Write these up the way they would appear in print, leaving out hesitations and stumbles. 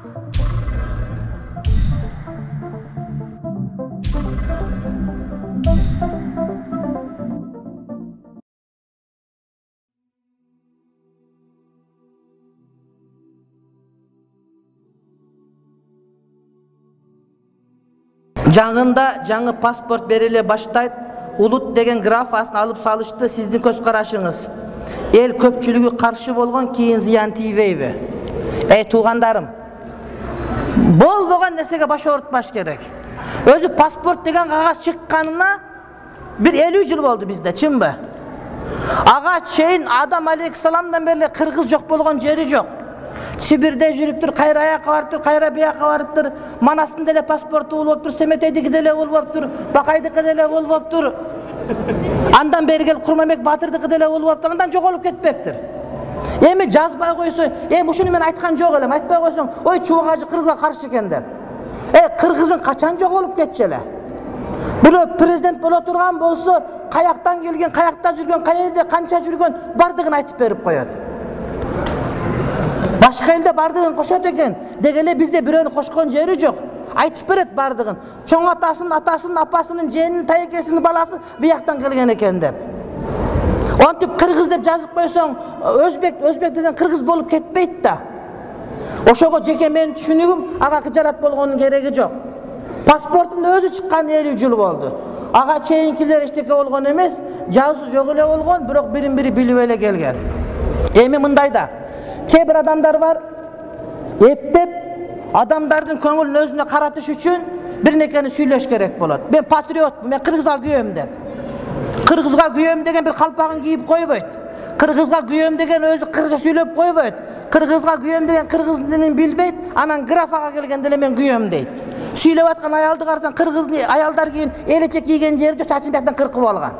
Жаңында жаңы паспорт бериле баштайт. Улут деген графасын алып салышты. Сиздин көз карашыңыз. Эл көпчүлүгү каршы болгон, кийин зыян тийбейби? Эй туугандарым, болбогон нерсеге баш оорутпаш керек. Өзү паспорт деген кагаз чыкканына бир 50 жыл болду бизде, чынбы? Ага чейин Адам алейхиссаламдан бери кыргыз жок болгон жери жок. Сибирде жүрүптүр, кайра аяка барыптыр, кайра бияка барыптыр. Манастын деле паспорту болуптур, Семетейдики деле болуптур, Бакайдыкы деле болуптур. Андан бери келип Курманбек Батырдыкы деле болуптур, андан жоголуп кетпептир. Эми жазбай койсо, ушуну мен айткан жок элем, айтпай койсоң, ой чубагажы кыргызга каршы экен деп. Кыргызың качан жоголуп кетчү эле? Бирөө президент боло турган болсо, каяктан келген, каякта жүргөн, каерде канча жүргөн бардыгын айтып берип коет. Башка элде бардыгын кошот экен, дегеле бизде бирөөнү кошкон жери жок. Айтып берет бардыгын. Чоң атасынын, атасынын, апасынын, жээнин, тайекесинин баласы бияктан келген экен деп. Онтип кыргыз деп жазып койсоң, өзбек деген кыргыз болуп кетпейт да. Ошого жеке менин түшүнүгүм, ага кыжалат болгонун кереги жок. Паспортун өзү чыккан 50 жыл болду. Ага чейинкилер эчтеке болгон эмес, жазуу жок эле болгон, бирок бирин бири билип эле келген. Эми мындай да, кээ бир адамдар бар, эптеп адамдардын көңүлүн өзүнө каратыш үчүн бир нерсени сүйлөш керек болот. Мен патриотмун, мен кыргызга күйөм деп. Кыргызга күйөм деген бир калпагын кийип койбойт. Кыргызга күйөм деген өзү кыргызча сүйлөп койбойт. Кыргызга күйөм деген кыргыз тилин билбейт, анан графага келгенде эле мен күйөм дейт. Сүйлөп аткан аялды карасаң, кыргыздын аялдар кийин элече кийген жери жок, чачын бияктан кыркып алган.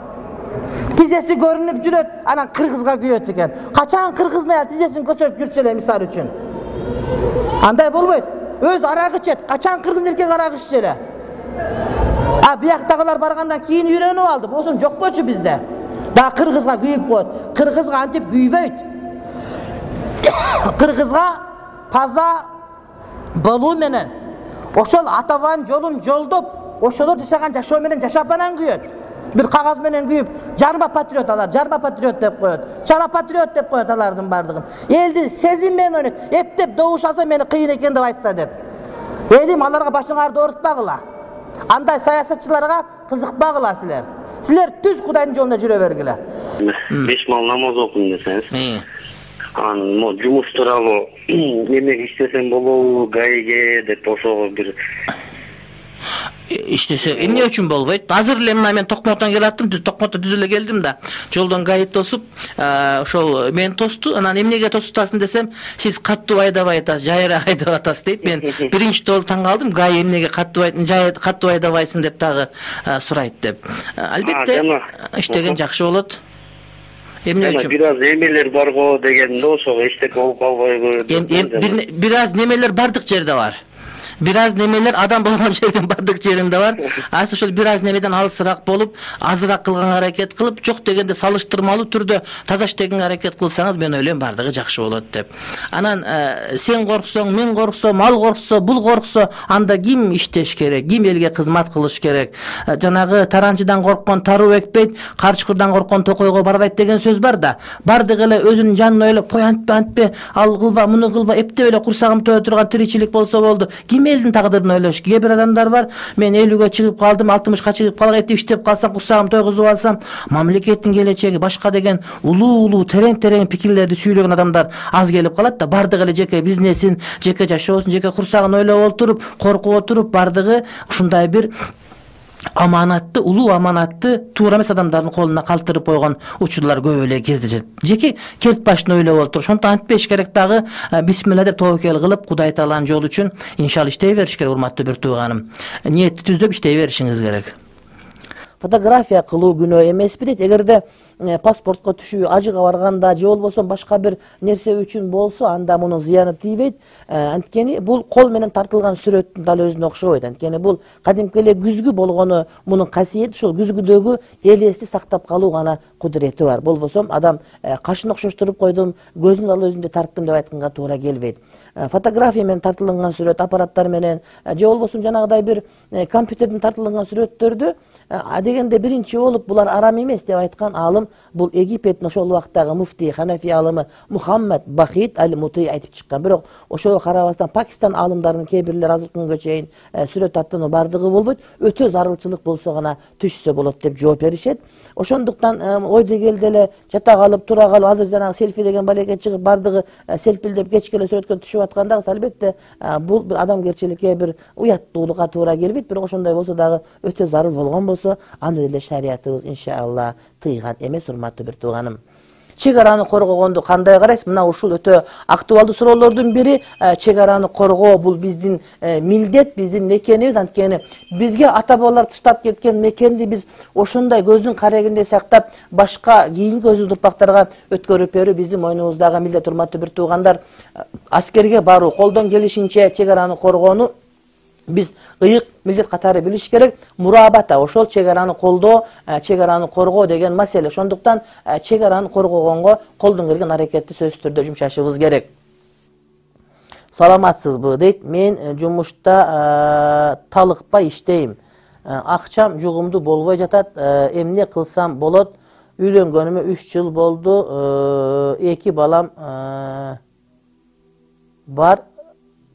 Тизеси көрүнүп жүрөт, анан кыргызга күйөт экен. Качан кыргыздын аял тизесин көчөрүп жүрчү эле мисалы үчүн. Андай болбойт. Өз арак ичет, качан кыргыз эркек арак иччү эле. Бияктагылар баргандан кийин үйрөнүп алды. Болсун жок болчу бизде. Да кыргызга күйүп коет. Кыргызга антип күйбөйт. Кыргызга таза болуу менен, ошол атабанын жолун жолдоп, ошолор жашаган жашоо менен жашап анан күйөт. Бир кагаз менен күйүп, жарма патриот алар, жарма патриот деп коет. Чала патриот деп коет алардын бардыгын. Элди сезим менен ойнойт. Эптеп добуш алса мени кыйын экен деп айтса деп. Элим аларга башыңарды оорутпагыла. Андай саясатчыларга кызыкпагыла силер. Силер түз Кудайдын жолунда жүрө бергиле. 5 мал намаз окуйм десеңиз. Анан жумуш тууралуу эмне иштесем болобу, гайге деп ошого бир иштесе эмне үчүн болбойт? Азыр эле мына мен Токмоттон келаттым, Токмотто түз эле келдим да. Жолдон гайд тосуп, ошол мени тосту. Анан эмнеге тосутасың десем, сиз каттуу айдабай атасыз, жайра айдап атасыз дейт. Мен биринчи жолу таң калдым, гай эмнеге каттуу айдабайсың деп дагы сурайт деп. Албетте иштеген жакшы болот. Эмне үчүн? Бир аз эмелер бар го дегенде ошого эчтеке болуп калбайбы? Бир аз немелер бардык жерде бар. Бир аз немелер адам болгон жерден бардык жеринде бар. Ошол бир аз немеден алысыраак болуп, азыраак кылганга аракет кылып, жок дегенде салыштырмалуу түрдө таза иштегенге аракет кылсаңыз, мен ойлойм бардыгы жакшы болот деп. Анан сен корксоң, мен корксом, ал корксо, бул корксо, анда ким иштеш керек, ким элге кызмат кылыш керек? Жанагы таранчыдан корккон таруу экпейт, карчыкырдан корккон токойго барбайт деген сөз бар да. Бардыгы эле өзүнүн жанын ойлоп, кой антпе, ал кылба, муну кылба, эптеп эле курсагым төбө турган тиричилик болсо болду. Ким элдин тагдырын ойлош. Кээ бир адамдар бар, мен 50-ге чыгып калдым, 60-га чыгып калган, эптеп иштеп калсам, курсагым тойгузуп алсам, мамлекеттин келечеги башка деген улуу терең пикирлерди сүйлөгөн адамдар аз келип калат да. Бардыгы эле жеке бизнесин, жеке жашоосун, жеке курсагын ойлоп отуруп, коркуп отуруп, бардыгы ушундай бир аманатты, улуу аманатты туура эмес адамдардын колуна калтырып койгон учурлар көп эле кездешет. Жеке керт башын ойлоп отуруп, ошондо антпеш керек дагы бисмилла деп тобокел кылып, Кудай тааланын жолу үчүн иншалла иштей бериш керек, урматтуу бир тууганым. Ниетти түздөп иштей беришиңиз керек. фотография кылуу күнөө эмеспи дейт. Эгерде паспортко түшүү, ажыга барганда же болбосо башка бир нерсе үчүн болсо, анда мунун зыяны тийбейт. Анткени бул кол менен тартылган сүрөттүн дал өзүнө окшобойт. Анткени бул кадимки эле күзгү болгону, мунун касиети ушул күзгүдөгү элести сактап калуу гана кудурети бар. Болбосо адам кашын окшоштуруп койдум, көзүн дал өзүндө тарттым деп айтканга туура келбейт. Фотография менен тартылган сүрөт, аппараттар менен же болбосо жанагыдай бир компьютерден тартылган сүрөттөрдү дегенде биринчи болуп булар арам эмес деп айткан алым бул Египеттин ошол убактагы муфтий Ханафи алымы Мухаммад Бахит аль-Мутий айтып чыккан. Бирок ошого карабастан Пакистан алымдарынын кээ бирлери азыркы күнгө чейин сүрөт аттануу бардыгы болбойт, өтө зарылчылык болсо гана түшсө болот деп жооп беришет. Ошондуктан ойду келди эле жата калып, тура калып, азыр жанагы селфи деген балеке чыгып бардыгы селфилдеп кечке эле сүрөткө түшүп аткандагы албетте бул бир адамгерчиликке бир уяттуулукка туура келбейт. Бирок ошондой болсо дагы өтө зарыл болгон болсо, аны деле шариятыбыз иншалла тыйган эмес, урматтуу бир тууганым. Чек араны коргогонду кандай карайсыз? Мына ушул өтө актуалдуу суроолордун бири. Чек араны коргоо бул биздин милдет, биздин мекенибиз. Анткени бизге ата бабалар таштап кеткен мекенди биз ошондой көздүн карегиндей сактап, башка кийинки өзүбүздүн урпактарга өткөрүп берүү биздин мойнубуздагы милдет, урматтуу бир туугандар. Аскерге баруу, колдон келишинче чек араны коргоону биз ыйык милдет катары билиш керек. Мурабата, ошол чек араны колдоо, чек араны коргоо деген маселе. Ошондуктан чек араны коргогонго колдон келген аракетти сөзсүз түрдө жумшашыбыз керек. Саламатсызбы дейт. Мен жумушта талыкпай иштейм. Акчам жугумду болбой жатат. Эмне кылсам болот? Үйлөнгөнүмө 3 жыл болду. 2 балам бар.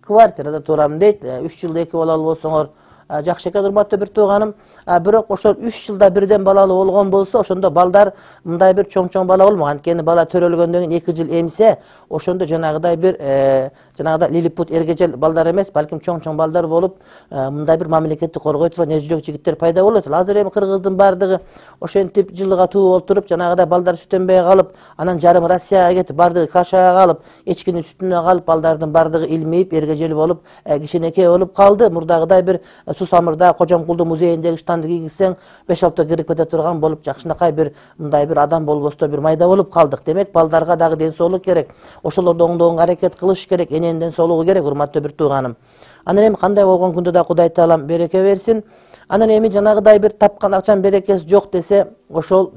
Квартирада турам дейт. 3 жылда 2 балалуу болсоңор жакшы экен, урматтуу бир тууганым. Бирок ошол 3 жылда бирден балалуу болгон болсо, ошондо балдар мындай бир чоң бала болмок. Анткени бала төрөлгөндөн кийин 2 жыл эмсе, ошондо жанагыдай бир жанагыдай лилипут эргежел балдар эмес, балким чоң балдар болуп, мындай бир мамлекетти коргой турган нежүрөк жигиттер пайда болот. Азыр эми кыргыздын бардыгы ошентип жылга туу олтуруп, жанагыдай балдар сүтөнбөй калып, анан жарым Россияга кетип, бардыгы Кашага калып, эчкинин сүтүнө калып, балдардын бардыгы илмейип, эргежел болуп, кичинекей болуп калды. Мурдагыдай бир Сусамырда Кожомкулду музейиндеги штанды кийгизсең 5-6 кирип кете турган болуп, жакшынакай бир мындай бир адам болбосто бир майда болуп калдык. Демек балдарга дагы ден соолук керек. Ошолорду оңдоого аракет кылыш керек, эненин ден соолугу керек, урматтуу бир тууганым. Анан эми кандай болгон күндө да Кудай таалам береке берсин. Анан эми жанагыдай бир тапкан акчам берекеси жок десе, ошол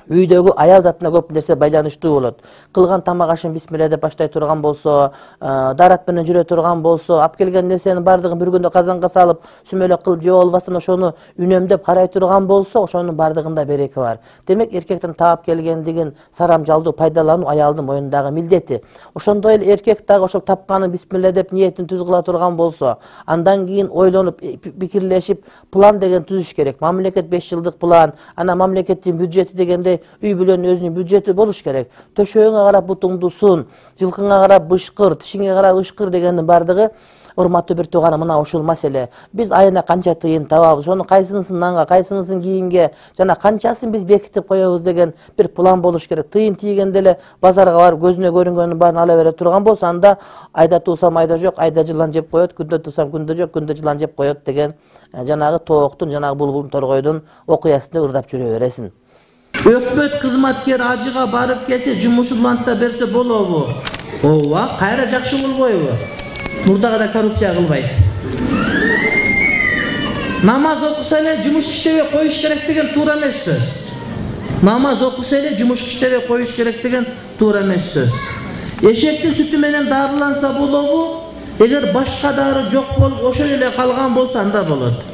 үйдөгү аял затына көп нерсе байланыштуу болот. Кылган тамак ашын бисмилля деп баштай турган болсо, дарат менен жүрө турган болсо, алып келген нерсенин бардыгын бир күндө казанга салып, сүмөлөк кылып жеп албастан ошону үнөмдөп карай турган болсо, ошонун бардыгында береке бар. Демек эркектин таап келгендигин сарамжалдуу пайдалануу аялдын мойнундагы милдети. Ошондой эле эркек дагы ошол тапканын бисмилля деп ниетин түз кыла турган болсо, андан кийин ойлонуп, пикирлешип, план деген түзүш керек. Мамлекет 5 жылдык план, анан мамлекеттин бюджети дегенде үй бүлөнүн өзүнүн бюджети болуш керек. Төшөгүңө карап бутуңду сун, жылкыңа карап бышкыр, тишиңе карап ышкыр дегендин бардыгы, урматтуу бир тууганым, мына ушул маселе. Биз айына канча тыйын табабыз, ошону кайсынысын нанга, кайсынысын кийимге, жана канчасын биз бекитип коебуз деген бир план болуш керек. Тыйын тийгенде эле базарга барып көзүнө көрүнгөнүн баарын ала бере турган болсо, анда айда туусам айда жок, айда жылан жеп коет, күндө туусам күндө жок, күндө жылан жеп коет деген жанагы тооктун, жанагы булбулдун торгойдун окуясында ырдап жүрө бересиң. Өкмөт кызматкер ажыга барып келсе, жумуш улантта берсе болобу? Ооба, кайра жакшы болбойбу? Мурдагыдай коррупция кылбайт. Намаз окуса эле жумуш иштебей коюш керек деген туура эмес сөз. Намаз окуса эле жумуш иштебей коюш керек деген туура эмес сөз. Эшектин сүтү менен дарыланса болобу? Эгер башка дары жок болуп ошол эле калган болсо анда болот.